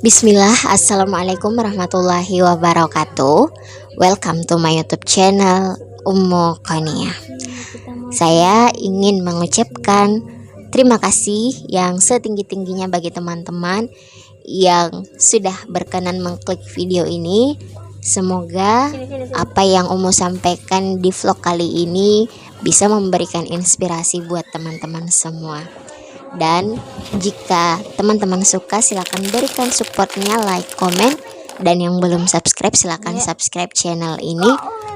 Bismillah, Assalamualaikum warahmatullahi wabarakatuh. Welcome to my YouTube channel Ummu Qania. Saya ingin mengucapkan terima kasih yang setinggi-tingginya bagi teman-teman yang sudah berkenan mengklik video ini. Semoga apa yang Ummu sampaikan di vlog kali ini bisa memberikan inspirasi buat teman-teman semua. Dan jika teman-teman suka, silahkan berikan supportnya, like, komen, dan yang belum subscribe silahkan subscribe channel ini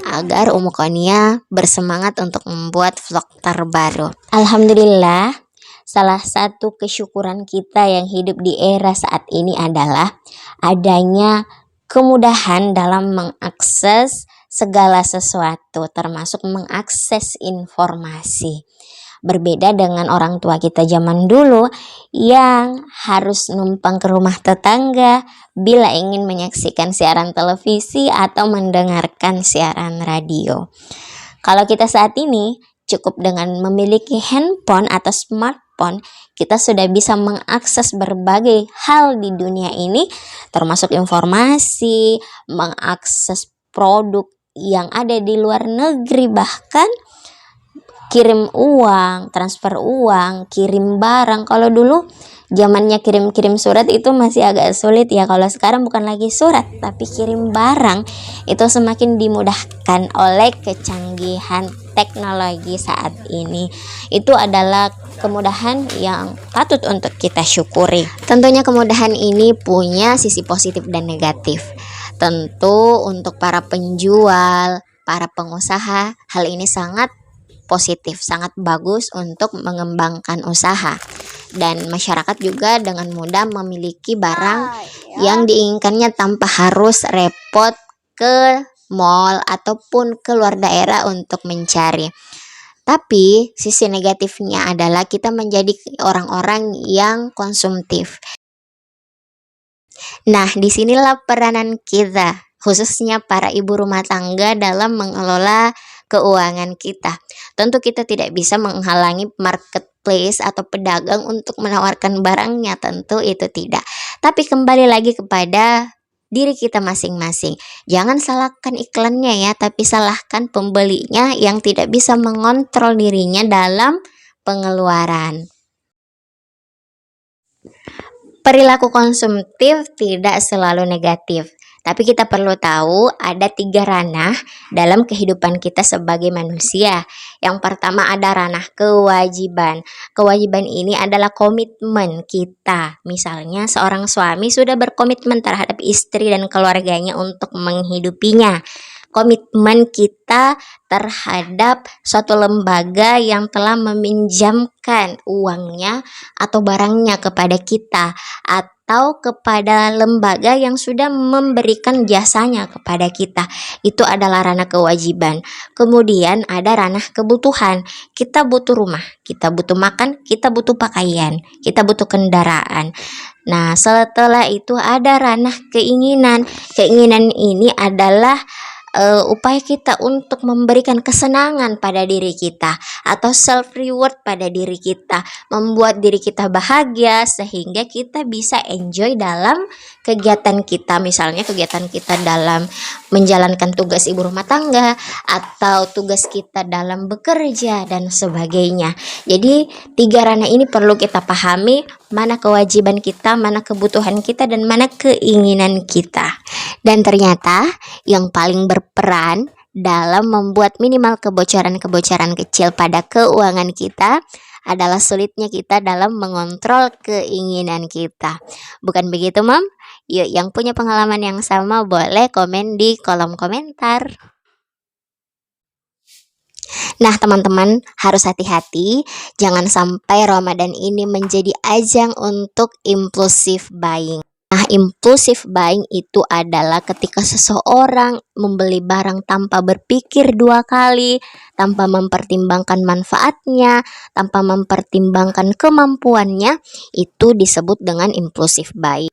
agar Ummu Qania bersemangat untuk membuat vlog terbaru. Alhamdulillah, salah satu kesyukuran kita yang hidup di era saat ini adalah adanya kemudahan dalam mengakses segala sesuatu, termasuk mengakses informasi. Berbeda dengan orang tua kita zaman dulu yang harus numpang ke rumah tetangga bila ingin menyaksikan siaran televisi atau mendengarkan siaran radio. Kalau kita saat ini cukup dengan memiliki handphone atau smartphone, kita sudah bisa mengakses berbagai hal di dunia ini, termasuk informasi, mengakses produk yang ada di luar negeri, bahkan kirim uang, transfer uang, kirim barang. Kalau dulu zamannya kirim-kirim surat itu masih agak sulit ya. Kalau sekarang bukan lagi surat tapi kirim barang, itu semakin dimudahkan oleh kecanggihan teknologi saat ini. Itu adalah kemudahan yang patut untuk kita syukuri. Tentunya kemudahan ini punya sisi positif dan negatif. Tentu untuk para penjual, para pengusaha, hal ini sangat positif, sangat bagus untuk mengembangkan usaha, dan masyarakat juga dengan mudah memiliki barang yang diinginkannya tanpa harus repot ke mall ataupun ke luar daerah untuk mencari. Tapi sisi negatifnya adalah kita menjadi orang-orang yang konsumtif. Nah, disinilah peranan kita, khususnya para ibu rumah tangga, dalam mengelola keuangan kita. Tentu kita tidak bisa menghalangi marketplace atau pedagang untuk menawarkan barangnya, tentu itu tidak. Tapi kembali lagi kepada diri kita masing-masing. Jangan salahkan iklannya ya, tapi salahkan pembelinya yang tidak bisa mengontrol dirinya dalam pengeluaran. Perilaku konsumtif tidak selalu negatif, tapi kita perlu tahu ada 3 ranah dalam kehidupan kita sebagai manusia. Yang pertama ada ranah kewajiban. Kewajiban ini adalah komitmen kita. Misalnya seorang suami sudah berkomitmen terhadap istri dan keluarganya untuk menghidupinya. Komitmen kita terhadap suatu lembaga yang telah meminjamkan uangnya atau barangnya kepada kita, atau kepada lembaga yang sudah memberikan jasanya kepada kita. Itu adalah ranah kewajiban. Kemudian ada ranah kebutuhan. Kita butuh rumah, kita butuh makan, kita butuh pakaian, kita butuh kendaraan. Nah, setelah itu ada ranah keinginan. Keinginan ini adalah upaya kita untuk memberikan kesenangan pada diri kita atau self reward pada diri kita, membuat diri kita bahagia sehingga kita bisa enjoy dalam kegiatan kita, misalnya kegiatan kita dalam menjalankan tugas ibu rumah tangga atau tugas kita dalam bekerja dan sebagainya. Jadi 3 ranah ini perlu kita pahami, mana kewajiban kita, mana kebutuhan kita, dan mana keinginan kita. Dan ternyata yang paling berperan dalam membuat minimal kebocoran-kebocoran kecil pada keuangan kita adalah sulitnya kita dalam mengontrol keinginan kita. Bukan begitu, Mom? Yuk, yang punya pengalaman yang sama boleh komen di kolom komentar. Nah, teman-teman harus hati-hati, jangan sampai Ramadan ini menjadi ajang untuk impulsive buying. Nah, impulsive buying itu adalah ketika seseorang membeli barang tanpa berpikir 2 kali, tanpa mempertimbangkan manfaatnya, tanpa mempertimbangkan kemampuannya, itu disebut dengan impulsive buying.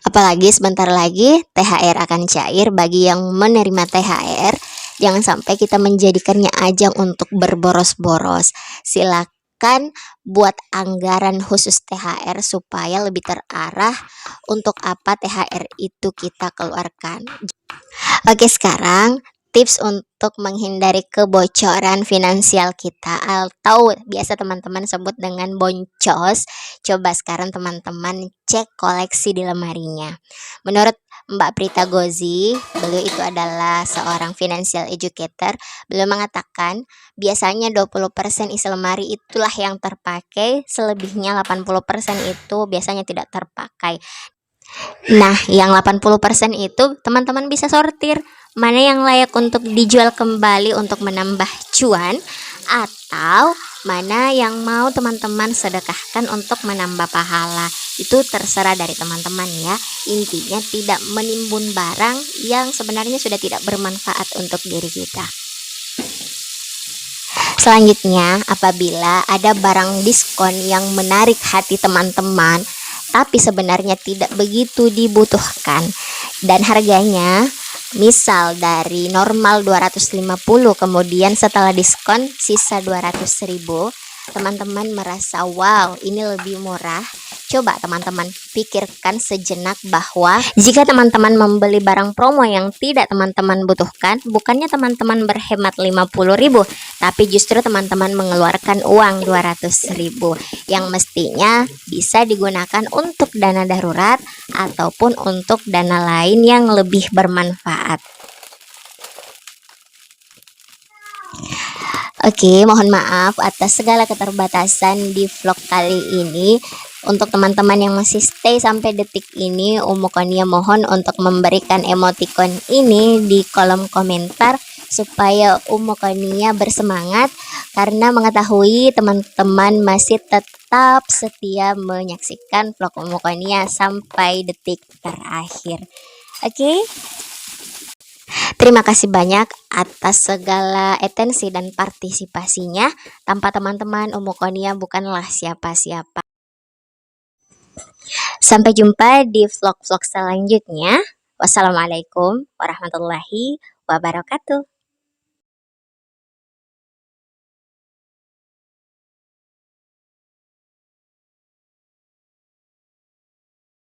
Apalagi sebentar lagi THR akan cair. Bagi yang menerima THR, jangan sampai kita menjadikannya ajang untuk berboros-boros. Silakan kan buat anggaran khusus THR supaya lebih terarah untuk apa THR itu kita keluarkan. Oke, sekarang tips untuk menghindari kebocoran finansial kita atau biasa teman-teman sebut dengan boncos. Coba sekarang teman-teman cek koleksi di lemarinya. Menurut Mbak Prita Gozi, beliau itu adalah seorang financial educator. Beliau mengatakan biasanya 20% isi lemari itulah yang terpakai, selebihnya 80% itu biasanya tidak terpakai. Nah, yang 80% itu teman-teman bisa sortir mana yang layak untuk dijual kembali untuk menambah cuan, atau mana yang mau teman-teman sedekahkan untuk menambah pahala. Itu terserah dari teman-teman ya. Intinya tidak menimbun barang yang sebenarnya sudah tidak bermanfaat untuk diri kita. Selanjutnya, apabila ada barang diskon yang menarik hati teman-teman tapi sebenarnya tidak begitu dibutuhkan dan harganya misal dari normal 250, kemudian setelah diskon sisa 200.000, teman-teman merasa wow ini lebih murah. Coba teman-teman pikirkan sejenak bahwa jika teman-teman membeli barang promo yang tidak teman-teman butuhkan, bukannya teman-teman berhemat 50.000, tapi justru teman-teman mengeluarkan uang 200.000 yang mestinya bisa digunakan untuk dana darurat ataupun untuk dana lain yang lebih bermanfaat. Oke, mohon maaf atas segala keterbatasan di vlog kali ini. Untuk teman-teman yang masih stay sampai detik ini, Umu Konia mohon untuk memberikan emoticon ini di kolom komentar supaya Umu Konia bersemangat karena mengetahui teman-teman masih tetap setia menyaksikan vlog Umu Konia sampai detik terakhir. Oke. Terima kasih banyak atas segala atensi dan partisipasinya. Tanpa teman-teman, Umu Konia bukanlah siapa-siapa. Sampai jumpa di vlog-vlog selanjutnya. Wassalamualaikum warahmatullahi wabarakatuh.